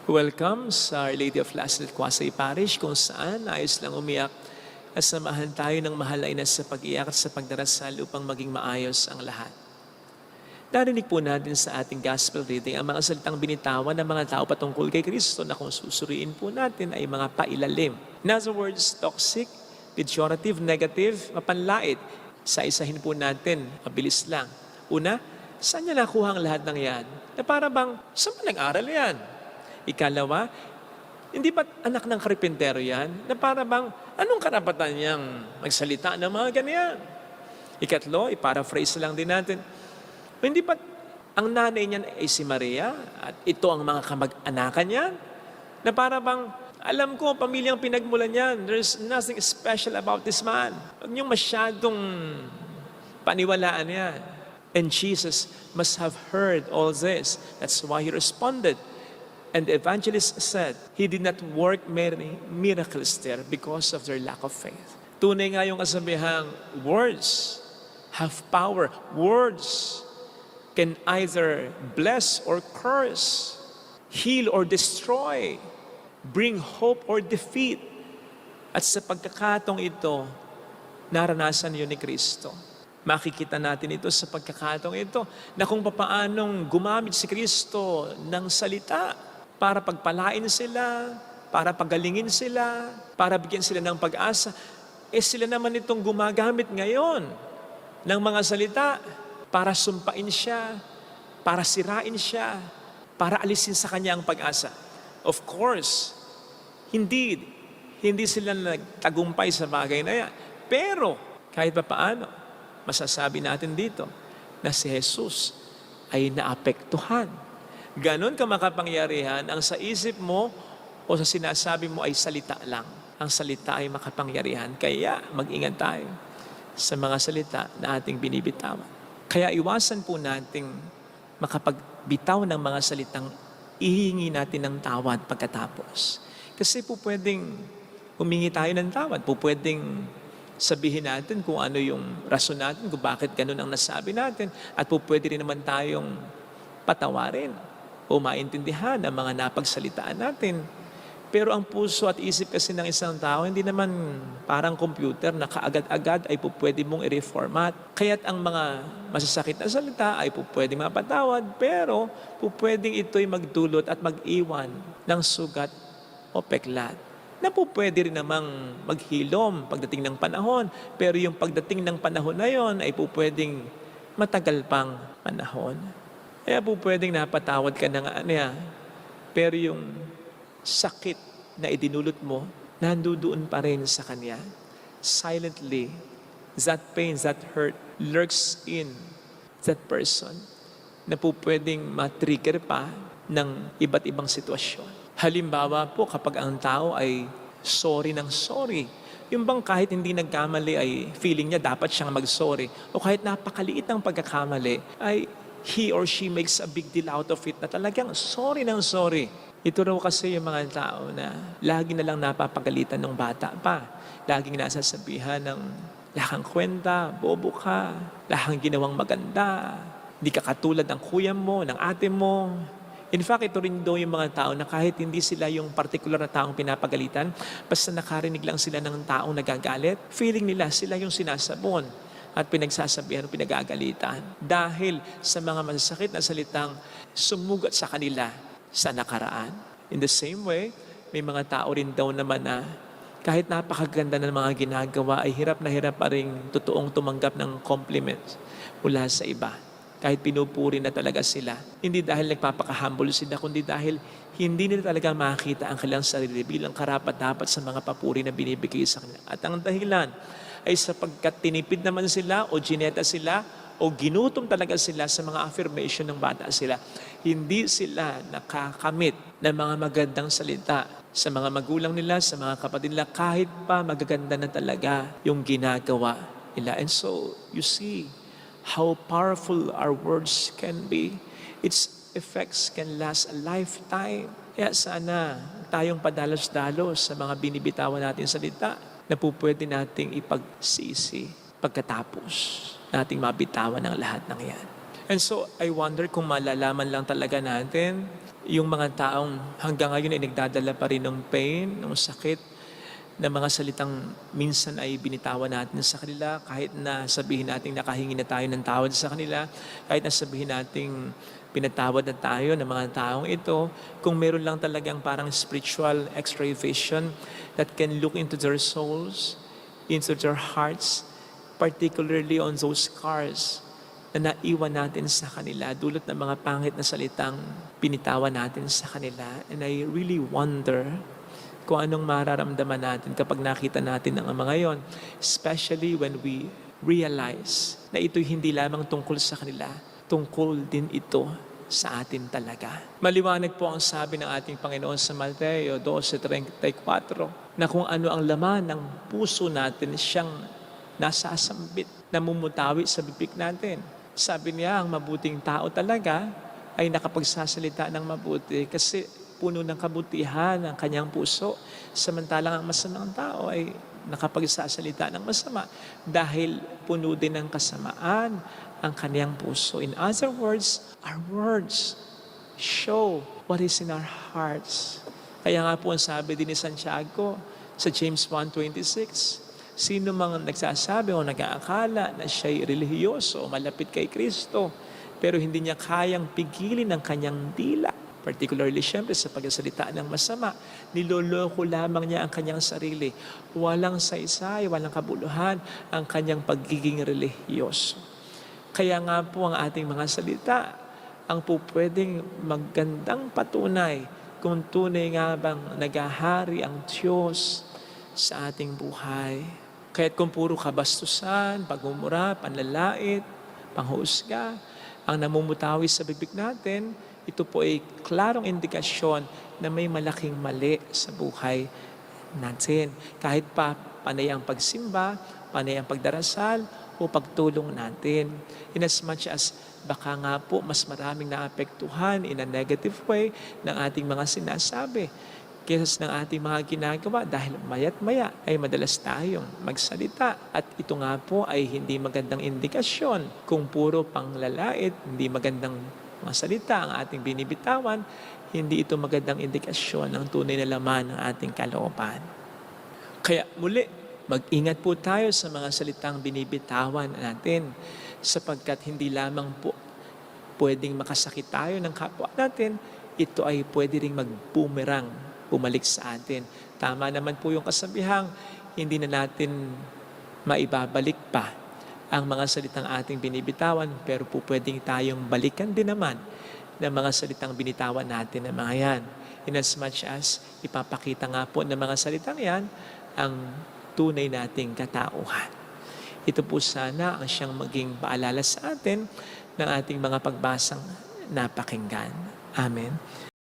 Welcome sa Our Lady of Last Quasay Parish kung saan ayos lang umiyak at samahan tayo ng mahal na ina sa pag-iyak at sa pagdarasal upang maging maayos ang lahat. Narinig po natin sa ating gospel reading ang mga salitang binitawan ng mga tao patungkol kay Kristo na kung susuriin po natin ay mga pailalim. In other words, toxic, pejorative, negative, mapanlait. Sa isahin po natin, mabilis lang. Una, saan niya nakuha ang lahat ng yan? Na para bang, saan ba nag-aral yan? Ikalawa, hindi ba anak ng karpintero yan? Na para bang, anong karapatan niyang magsalita ng mga ganyan? Ikatlo, i-paraphrase lang din natin. Hindi ba ang nanay niyan ay si Maria at ito ang mga kamag-anakan niya? Na para bang, alam ko, pamilyang pinagmulan niyan. There's nothing special about this man. Huwag niyong masyadong paniwalaan yan. And Jesus must have heard all this. That's why he responded. And the evangelist said, he did not work many miracles there because of their lack of faith. Tunay nga yung kasabihang, words have power. Words can either bless or curse, heal or destroy, bring hope or defeat. At sa pagkakatong ito, naranasan yun ni Kristo. Makikita natin ito sa pagkakatong ito na kung papaanong gumamit si Kristo ng salita para pagpalain sila, para pagalingin sila, para bigyan sila ng pag-asa. Sila naman itong gumagamit ngayon ng mga salita para sumpain siya, para sirain siya, para alisin sa kanya ang pag-asa. Of course, hindi sila nagtagumpay sa bagay na yan. Pero kahit pa paano, masasabi natin dito na si Jesus ay naapektuhan. Ganon ka makapangyarihan, ang sa isip mo o sa sinasabi mo ay salita lang. Ang salita ay makapangyarihan. Kaya mag-ingat tayo sa mga salita na ating binibitawan. Kaya iwasan po nating makapagbitaw ng mga salitang ihingi natin ng tawad pagkatapos. Kasi po pwedeng humingi tayo ng tawad. Po pwedeng sabihin natin kung ano yung rason natin, kung bakit ganun ang nasabi natin. At po pwede rin naman tayong patawarin o maintindihan ang mga napagsalitaan natin. Pero ang puso at isip kasi ng isang tao, hindi naman parang computer na kaagad-agad ay po pwede mong i-reformat. Kaya't ang mga masasakit na salita ay po pwede mapatawad, pero po pwedeng ito'y magdulot at mag-iwan ng sugat o peklat. Na po pwede rin namang maghilom pagdating ng panahon, pero yung pagdating ng panahon na yon ay po pwedeng matagal pang panahon. Kaya po pwedeng napatawad ka na nga niya, pero yung sakit na idinulot mo, nandoon pa rin sa kanya. Silently, that pain, that hurt lurks in that person na po pwedeng matrigger pa ng iba't ibang sitwasyon. Halimbawa po, kapag ang tao ay sorry ng sorry, yung bang kahit hindi nagkamali ay feeling niya dapat siyang mag-sorry, o kahit napakaliit ng pagkakamali ay he or she makes a big deal out of it na talagang sorry ng sorry. Ito raw kasi yung mga tao na lagi na lang napapagalitan ng bata pa. Laging nasasabihan ng lakang kwenta, bobo ka, lakang ginawang maganda, hindi ka katulad ng kuya mo, ng ate mo. In fact, ito rin daw yung mga tao na kahit hindi sila yung particular na taong pinapagalitan, basta nakarinig lang sila ng taong nagagalit, feeling nila sila yung sinasabon at pinagsasabihan o pinagagalitan dahil sa mga masasakit na salitang sumugat sa kanila sa nakaraan. In the same way, may mga tao rin daw naman na kahit napakaganda ng mga ginagawa ay hirap na hirap pa rin totoong tumanggap ng compliments mula sa iba. Kahit pinupuri na talaga sila. Hindi dahil nagpapaka-humble sila, kundi dahil hindi nila talaga makita ang kanilang sarili bilang karapat-dapat sa mga papuri na binibigay sa kanila. At ang dahilan ay sapagkat tinipid naman sila o gineta sila o ginutom talaga sila sa mga affirmation ng bata sila. Hindi sila nakakamit ng mga magandang salita sa mga magulang nila, sa mga kapatid nila, kahit pa magaganda na talaga yung ginagawa nila. And so, you see how powerful our words can be. Its effects can last a lifetime. Kaya sana tayong padalos-dalos sa mga binibitawan natin salita na po pwede nating ipagsisi pagkatapos nating mabitawan ang lahat ng yan. And so, I wonder kung malalaman lang talaga natin yung mga taong hanggang ngayon ay nagdadala pa rin ng pain, ng sakit, na mga salitang minsan ay binitawan natin sa kanila, kahit na sabihin natin nakahingi na tayo ng tawad sa kanila, kahit na sabihin natin pinatawad na tayo ng mga taong ito, kung meron lang talagang parang spiritual x-ray vision that can look into their souls, into their hearts, particularly on those scars na naiwan natin sa kanila, dulot ng mga pangit na salitang binitawan natin sa kanila. And I really wonder kung anong mararamdaman natin kapag nakita natin ang mga yon, especially when we realize na ito'y hindi lamang tungkol sa kanila, tungkol din ito sa atin talaga. Maliwanag po ang sabi ng ating Panginoon sa Mateo 12:34 na kung ano ang laman ng puso natin siyang nasasambit, namumutawi sa bibig natin. Sabi niya, ang mabuting tao talaga ay nakapagsasalita ng mabuti kasi puno ng kabutihan ang kanyang puso. Samantalang ang masamang tao ay nakapagsasalita ng masama dahil puno din ng kasamaan ang kanyang puso. In other words, our words show what is in our hearts. Kaya nga po ang sabi din ni Santiago sa James 1:26, sino mang nagsasabi o nag-aakala na siya'y relihiyoso o malapit kay Kristo, pero hindi niya kayang pigilin ang kanyang dila, particularly siyempre sa pagsasalita ng masama, niloloko lamang niya ang kanyang sarili. Walang saysay, walang kabuluhan ang kanyang pagiging relihiyoso. Kaya nga po ang ating mga salita ang po pwedeng magandang patunay kung tunay nga bang nagahari ang Diyos sa ating buhay. Kaya't kung puro kabastusan, pagmumura, panlalait, panghusga, ang namumutawi sa bibig natin, ito po ay klarong indikasyon na may malaking mali sa buhay natin. Kahit pa panay ang pagsimba, panay ang pagdarasal, o pagtulong natin. In as much as baka nga po mas maraming naapektuhan in a negative way ng ating mga sinasabi kaysa ng ating mga ginagawa dahil maya't maya ay madalas tayong magsalita. At ito nga po ay hindi magandang indikasyon. Kung puro panglalait, hindi magandang mga salita ang ating binibitawan, hindi ito magandang indikasyon ng tunay na laman ng ating kalooban. Kaya muli, mag-ingat po tayo sa mga salitang binibitawan natin sapagkat hindi lamang po pwedeng makasakit tayo ng kapwa natin, ito ay pwede ring mag-boomerang, bumalik sa atin. Tama naman po yung kasabihang, hindi na natin maibabalik pa ang mga salitang ating binibitawan, pero po pwedeng tayong balikan din naman ng mga salitang binitawan natin ng mga yan. In as much as ipapakita nga po ng mga salitang yan ang tunay nating katauhan. Ito po sana ang siyang maging paalala sa atin ng ating mga pagbasang napakinggan. Amen.